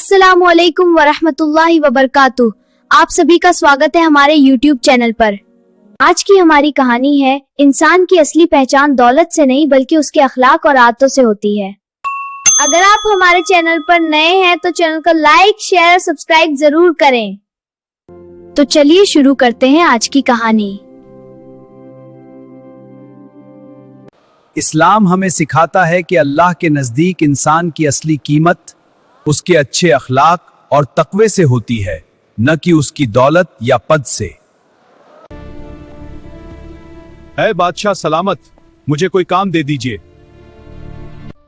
अस्सलामुअलैकुम वरहमतुल्लाहि वबरकातुह। आप सभी का स्वागत है हमारे YouTube चैनल पर। आज की हमारी कहानी है इंसान की असली पहचान दौलत से नहीं बल्कि उसके अखलाक और आदतों से होती है। अगर आप हमारे चैनल पर नए हैं तो चैनल को लाइक, शेयर और सब्सक्राइब जरूर करें। तो चलिए शुरू करते हैं आज की कहानी। इस्लाम हमें सिखाता है कि अल्लाह के नजदीक इंसान की असली कीमत उसके अच्छे अखलाक और तकवे से होती है, न कि उसकी दौलत या पद से। ऐ बादशाह सलामत, मुझे कोई काम दे दीजिए।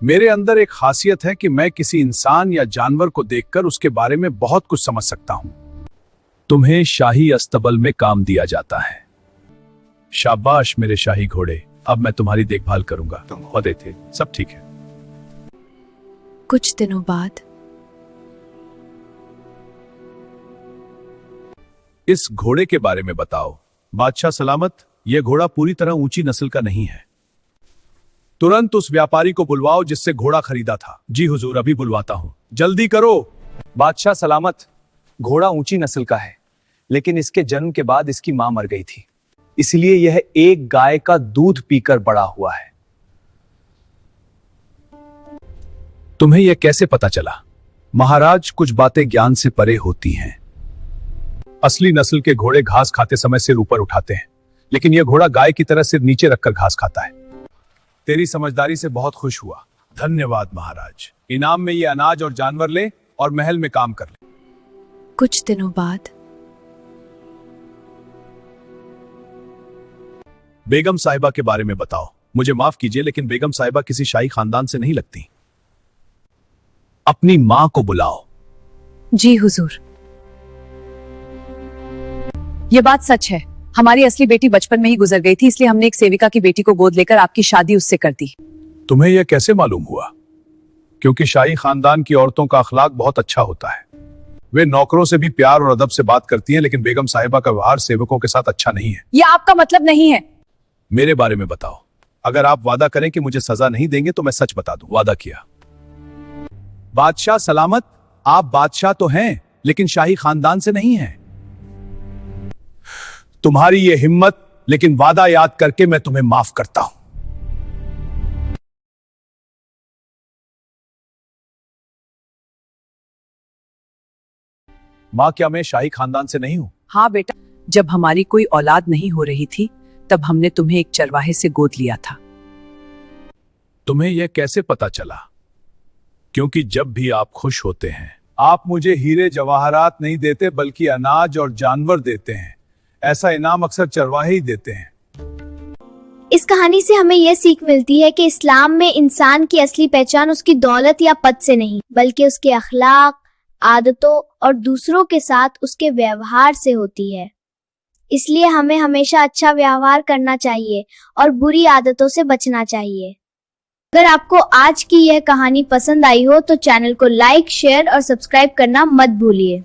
मेरे अंदर एक खासियत है कि मैं किसी इंसान या जानवर को देखकर उसके बारे में बहुत कुछ समझ सकता हूं। तुम्हें शाही अस्तबल में काम दिया जाता है। शाबाश मेरे शाही घोड़े, अब मैं तुम्हारी देखभाल करूंगा। तुम खुदे थे, सब ठीक है। कुछ दिनों बाद इस घोड़े के बारे में बताओ। बादशाह सलामत, यह घोड़ा पूरी तरह ऊंची नस्ल का नहीं है। तुरंत उस व्यापारी को बुलवाओ जिससे घोड़ा खरीदा था। जी हुजूर, अभी बुलवाता हूं, जल्दी करो। बादशाह सलामत, घोड़ा ऊंची नस्ल का है, लेकिन इसके जन्म के बाद इसकी मां मर गई थी, इसलिए यह एक गाय का दूध पीकर बड़ा हुआ है। तुम्हें यह कैसे पता चला? महाराज, कुछ बातें ज्ञान से परे होती हैं। असली नस्ल के घोड़े घास खाते समय सिर ऊपर उठाते हैं, लेकिन यह घोड़ा गाय की तरह सिर नीचे रखकर घास खाता है। तेरी समझदारी से बहुत खुश हुआ। धन्यवाद महाराज। इनाम में ये अनाज और जानवर ले और महल में काम कर ले। कुछ दिनों बाद बेगम साहिबा के बारे में बताओ। मुझे माफ कीजिए, लेकिन बेगम साहिबा किसी शाही खानदान से नहीं लगती। अपनी मां को बुलाओ। जी हुजूर। ये बात सच है, हमारी असली बेटी बचपन में ही गुजर गई थी, इसलिए हमने एक सेविका की बेटी को गोद लेकर आपकी शादी उससे कर दी। तुम्हें यह कैसे मालूम हुआ? क्योंकि शाही खानदान की औरतों का अखलाक बहुत अच्छा होता है। वे नौकरों से भी प्यार और अदब से बात करती हैं, लेकिन बेगम साहिबा का व्यवहार सेवकों के साथ अच्छा नहीं है। यह आपका मतलब नहीं है। मेरे बारे में बताओ। अगर आप वादा करें कि मुझे सजा नहीं देंगे तो मैं सच बता दूं। वादा किया। बादशाह सलामत, आप बादशाह तो हैं, लेकिन शाही खानदान से नहीं हैं। तुम्हारी ये हिम्मत, लेकिन वादा याद करके मैं तुम्हें माफ करता हूं। मां, क्या मैं शाही खानदान से नहीं हूं? हाँ बेटा, जब हमारी कोई औलाद नहीं हो रही थी तब हमने तुम्हें एक चरवाहे से गोद लिया था। तुम्हें यह कैसे पता चला? क्योंकि जब भी आप खुश होते हैं, आप मुझे हीरे जवाहरात नहीं देते बल्कि अनाज और जानवर देते हैं। ऐसा इनाम अक्सर चरवाहे ही देते हैं। इस कहानी से हमें यह सीख मिलती है कि इस्लाम में इंसान की असली पहचान उसकी दौलत या पद से नहीं बल्कि उसके अखलाक, आदतों और दूसरों के साथ उसके व्यवहार से होती है। इसलिए हमें हमेशा अच्छा व्यवहार करना चाहिए और बुरी आदतों से बचना चाहिए। अगर आपको आज की यह कहानी पसंद आई हो तो चैनल को लाइक, शेयर और सब्सक्राइब करना मत भूलिए।